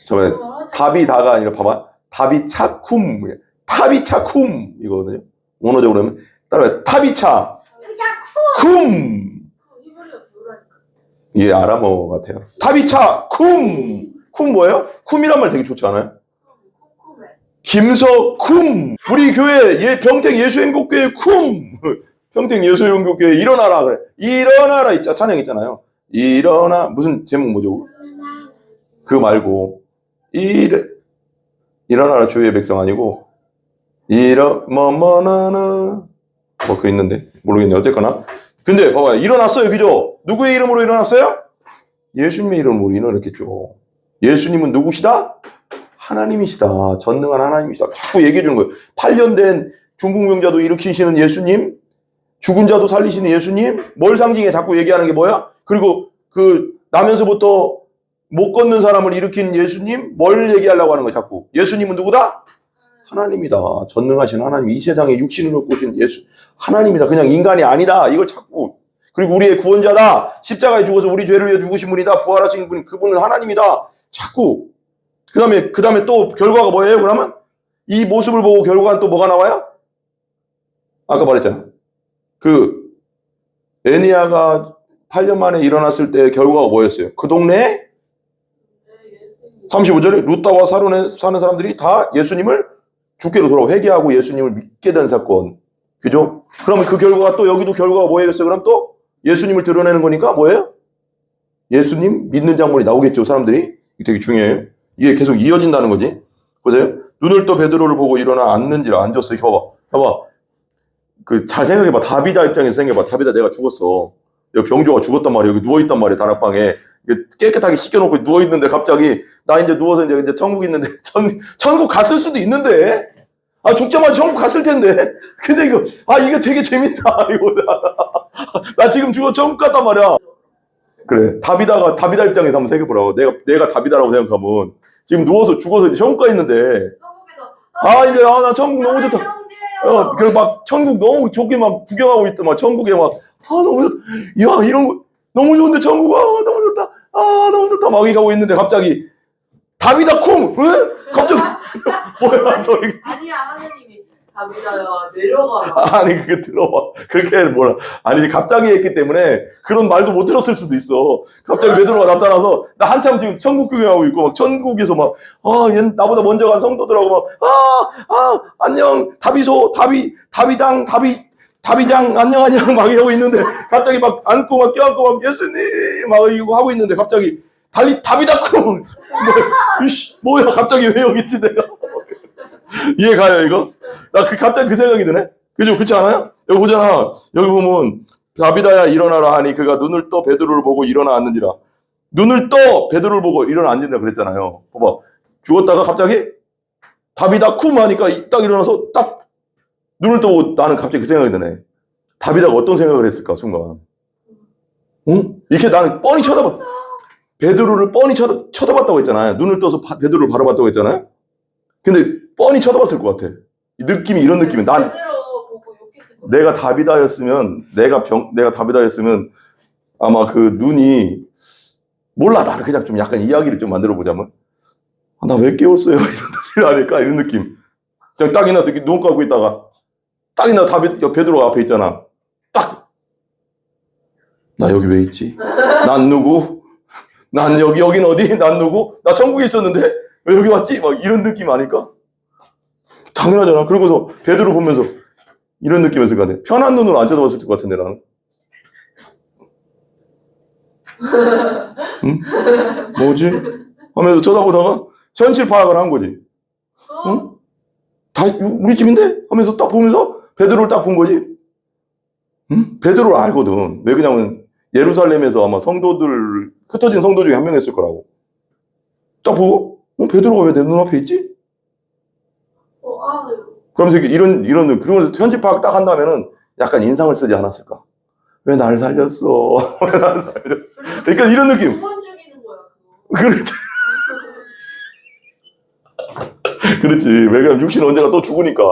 저번에 다비다가 아니라 봐봐. 다비차쿰. 타비차쿰 이거거든요. 원어적으로 하면 따라해. 타비차 쿰. 예, 아람어 같아요. 타비차 쿰. 쿰 뭐예요? 쿰이란 말 되게 좋지 않아요? 김서쿰. 우리 교회 평택 예수행복교회 쿰. 평택 예수행복교회 일어나라 그래. 일어나라 있자 찬양 있잖아요. 일어나 무슨 제목 뭐죠? 그거 말고 일어나라 주의 백성 아니고 뭐뭐나나 뭐 그 있는데 모르겠네. 어쨌거나 근데 봐봐요. 일어났어요. 그죠? 누구의 이름으로 일어났어요? 예수님의 이름으로 일어났겠죠. 예수님은 누구시다? 하나님이시다. 전능한 하나님이시다. 자꾸 얘기해 주는 거예요. 8년 된 중풍병자도 일으키시는 예수님, 죽은 자도 살리시는 예수님, 뭘 상징해 자꾸 얘기하는 게 뭐야? 그리고 그 나면서부터 못 걷는 사람을 일으킨 예수님, 뭘 얘기하려고 하는 거야 자꾸? 예수님은 누구다? 하나님이다. 전능하신 하나님, 이 세상에 육신을 얻고 오신 예수, 하나님이다. 그냥 인간이 아니다. 이걸 자꾸. 그리고 우리의 구원자다. 십자가에 죽어서 우리 죄를 위해 죽으신 분이다. 부활하신 분이 그분은 하나님이다. 자꾸. 그 다음에 또 결과가 뭐예요? 그러면 이 모습을 보고 결과는 또 뭐가 나와요? 아까 말했잖아. 그 애니아가 8년 만에 일어났을 때 결과가 뭐였어요? 그 동네에 35절에 루타와 사론에 사는 사람들이 다 예수님을 주께로 돌아오고 회개하고 예수님을 믿게 된 사건. 그죠? 그러면 그 결과가 또 여기도 결과가 뭐예요? 그럼 또 예수님을 드러내는 거니까 뭐예요? 예수님 믿는 장면이 나오겠죠, 사람들이. 이게 되게 중요해요. 이게 계속 이어진다는 거지. 보세요. 눈을 떠 베드로를 보고 일어나 앉는지라 앉았어. 이렇게 봐봐. 잘 생각해봐. 다비다 입장에서 생각해봐. 다비다 내가 죽었어. 여기 병조가 죽었단 말이야. 여기 누워있단 말이야. 다락방에. 깨끗하게 씻겨놓고 누워있는데 갑자기 나 이제 누워서 이제 천국 있는데 천국 갔을 수도 있는데 죽자마자 천국 갔을 텐데 근데 이게 되게 재밌다. 이거 나 지금 죽어 천국 갔단 말이야. 그래. 다비다 입장에서 한번 생각해보라고. 내가 다비다라고 생각하면 지금 누워서 죽어서 이제 천국 가 있는데 이제 나 천국 너무 좋다. 그래 막 천국 너무 좋게 막 구경하고 있다. 막 천국에 막 너무 좋다. 이런 거 너무 좋은데 천국 너무 좋다. 너무 좋다. 막 가고 있는데 갑자기 다비다 콩! 응? 갑자기 뭐야 너 이게 아니야 하나님이 다비다야 내려가라. 아니 그게 들어봐. 그렇게 뭐라 아니 갑자기 했기 때문에 그런 말도 못 들었을 수도 있어. 갑자기 베드로가 나타나서 나 한참 지금 천국 구경하고 있고 막 천국에서 막 얘 나보다 먼저 간 성도들하고 막 안녕 다비장 안녕 막 이러고 있는데 갑자기 막 안고 막 껴안고 막 예수님 막 이거 하고 있는데 갑자기 다비다쿵 뭐야 갑자기 왜 여기 있지 내가 이해 가요 이거? 나 갑자기 그 생각이 드네. 그죠? 그렇지 않아요? 여기 보잖아. 여기 보면 다비다야 일어나라 하니 그가 눈을 떠 베드로를 보고 일어나 앉는지라. 눈을 떠 베드로를 보고 일어나 앉는다 그랬잖아요. 봐봐. 죽었다가 갑자기 다비다 쿰 하니까 딱 일어나서 딱 눈을 떠보고 나는 갑자기 그 생각이 드네. 다비다가 어떤 생각을 했을까 순간. 응? 이렇게 나는 뻔히 쳐다봐. 베드로를 뻔히 쳐다봤다고 했잖아요. 눈을 떠서 베드로를 바라봤다고 했잖아요. 근데 뻔히 쳐다봤을 것 같아. 느낌이 이런 느낌이. 난 내가 다비다였으면 내가 다비다였으면 아마 그 눈이 몰라 나를 그냥 좀 약간 이야기를 좀 만들어 보자면 나 왜 깨웠어요? 이런 아닐까 이런 느낌. 그냥 딱 이나 눈 감고 있다가 딱 이나 베드로가 앞에 있잖아. 딱 나 여기 왜 있지? 난 누구? 난 여긴 어디? 난 누구? 나 천국에 있었는데 왜 여기 왔지? 막 이런 느낌 아닐까? 당연하잖아. 그러고서 베드로 보면서 이런 느낌이었을 것 같아. 편한 눈으로 안 쳐다봤을 것 같은데 나는. 응? 뭐지? 하면서 쳐다보다가 현실 파악을 한 거지. 응? 다 우리 집인데? 하면서 딱 보면서 베드로를 딱 본 거지. 응? 베드로를 알거든. 왜 그러냐면 예루살렘에서 아마 흩어진 성도 중에 한 명이었을 거라고. 딱 보고 베드로가 왜 내 눈앞에 있지? 그러면서 이런 그러면서 현실 파악 딱 한다면은 약간 인상을 쓰지 않았을까? 왜 날 살렸어? 왜 날 살렸어? 그러니까 이런 느낌. 두번 죽이는 거야 그렇지. 그렇지. 왜 그러면 육신 언제가 또 죽으니까.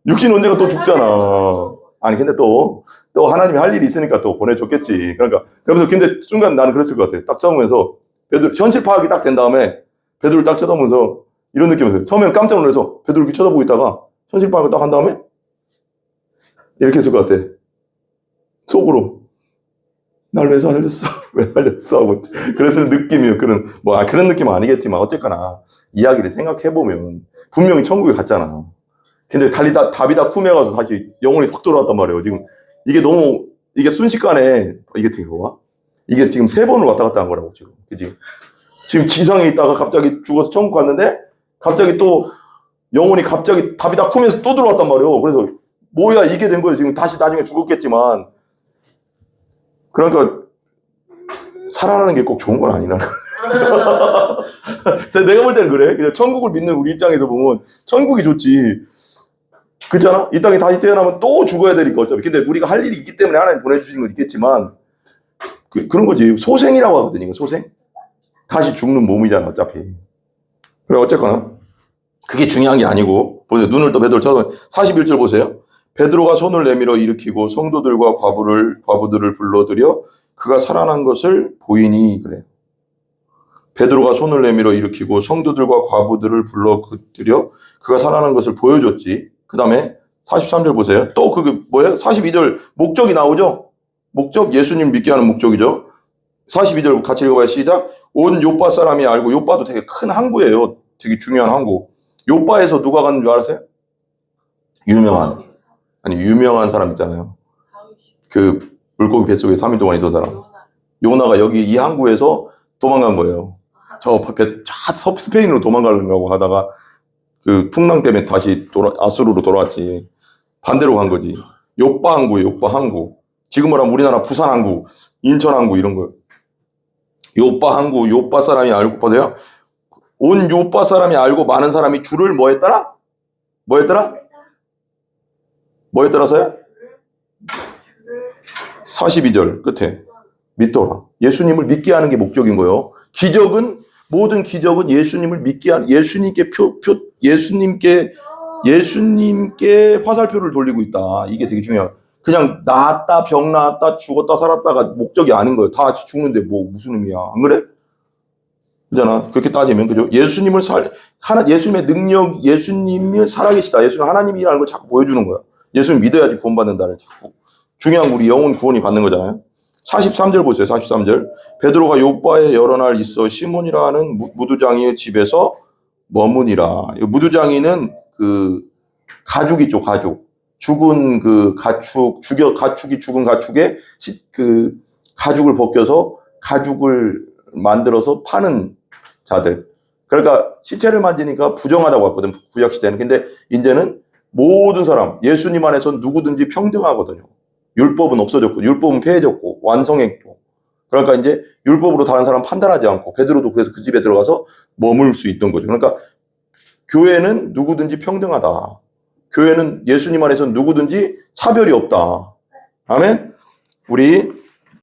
육신 언제가 또 죽잖아. 아니 근데 또 하나님이 할 일이 있으니까 또 보내줬겠지. 그러니까 그러면서 근데 순간 나는 그랬을 것 같아. 딱 잡으면서 그래도 현실 파악이 딱 된 다음에 베드로를 딱 쳐다보면서 이런 느낌이었어요. 처음에는 깜짝 놀라서 베드로 이렇게 쳐다보고 있다가 현실방을 딱 한 다음에 이렇게 했을 것 같아. 속으로 날 왜 살렸어? 왜 살렸어? 하고 그랬을 느낌이에요. 그런 느낌은 아니겠지만 어쨌거나 이야기를 생각해보면 분명히 천국에 갔잖아. 근데 답이 다 꿈에 가서 다시 영혼이 확 돌아왔단 말이에요. 지금 이게 순식간에 이게 되게 뭐야? 이게 지금 3번을 왔다 갔다 한 거라고 지금. 그지? 지금 지상에 있다가 갑자기 죽어서 천국 갔는데 갑자기 또 영혼이 갑자기 답이 다 꿈에서 또 들어왔단 말이에요. 그래서 뭐야 이게 된 거예요. 지금 다시 나중에 죽었겠지만. 그러니까 살아나는 게 꼭 좋은 건 아니라. 내가 볼 때는 그래. 그냥 천국을 믿는 우리 입장에서 보면 천국이 좋지. 그렇잖아? 이 땅에 다시 태어나면 또 죽어야 되니까 어차피. 근데 우리가 할 일이 있기 때문에 하나님 보내주시는 건 있겠지만 그런 거지. 소생이라고 하거든. 이거 소생. 다시 죽는 몸이잖아 어차피. 그래 어쨌거나 그게 중요한 게 아니고 보세요. 눈을 또 베드로 쳐서 41절 보세요. 베드로가 손을 내밀어 일으키고 성도들과 과부들을 불러들여 그가 살아난 것을 보이니 그래요. 베드로가 손을 내밀어 일으키고 성도들과 과부들을 불러들여 그가 살아난 것을 보여줬지. 그 다음에 43절 보세요. 또 그게 뭐예요? 42절 목적이 나오죠? 목적 예수님 믿게 하는 목적이죠. 42절 같이 읽어봐요. 시작. 온 요빠 사람이 알고 요빠도 되게 큰 항구예요. 되게 중요한 항구. 요빠에서 누가 갔는 줄 알았어요? 유명한 사람 있잖아요. 그 물고기 뱃속에 3일 동안 있던 사람. 요나가 여기 이 항구에서 도망간 거예요. 스페인으로 도망가려고 하다가 그 풍랑 때문에 다시 아수르로 돌아왔지. 반대로 간 거지. 요빠 항구예요. 요빠 항구. 지금 말하면 우리나라 부산 항구, 인천 항구 이런 거. 요빠 항구, 요빠 사람이 알고 보세요. 온 요빠 사람이 알고 많은 사람이 주를 뭐 했더라? 뭐에 따라서요? 42절 끝에 믿더라. 예수님을 믿게 하는 게 목적인 거예요. 모든 기적은 예수님을 믿게 하는, 예수님께 화살표를 돌리고 있다. 이게 되게 중요해요. 그냥 나았다, 병 나았다, 죽었다, 살았다가 목적이 아닌 거예요. 다 같이 죽는데 뭐 무슨 의미야? 안 그래? 그잖아. 그렇게 따지면 그죠? 예수님의 능력, 예수님이 살아계시다. 예수는 하나님이라는 걸 자꾸 보여주는 거야. 예수는 믿어야지 구원받는다를 자꾸. 중요한 우리 영혼 구원이 받는 거잖아요. 43절 보세요. 43절. 베드로가 요빠에 여러 날 있어 시몬이라는 무두장이의 집에서 머무니라. 무두장이는 그 가죽이죠, 가죽. 죽은 그 가축이 죽은 가축에 그 가죽을 벗겨서 가죽을 만들어서 파는 자들. 그러니까 시체를 만지니까 부정하다고 했거든, 구약시대는. 근데 이제는 모든 사람, 예수님 안에서 누구든지 평등하거든요. 율법은 없어졌고, 율법은 폐해졌고, 완성했고. 그러니까 이제 율법으로 다른 사람 판단하지 않고, 베드로도 그래서 그 집에 들어가서 머물 수 있던 거죠. 그러니까 교회는 누구든지 평등하다. 교회는 예수님 안에서 누구든지 차별이 없다. 아멘? 우리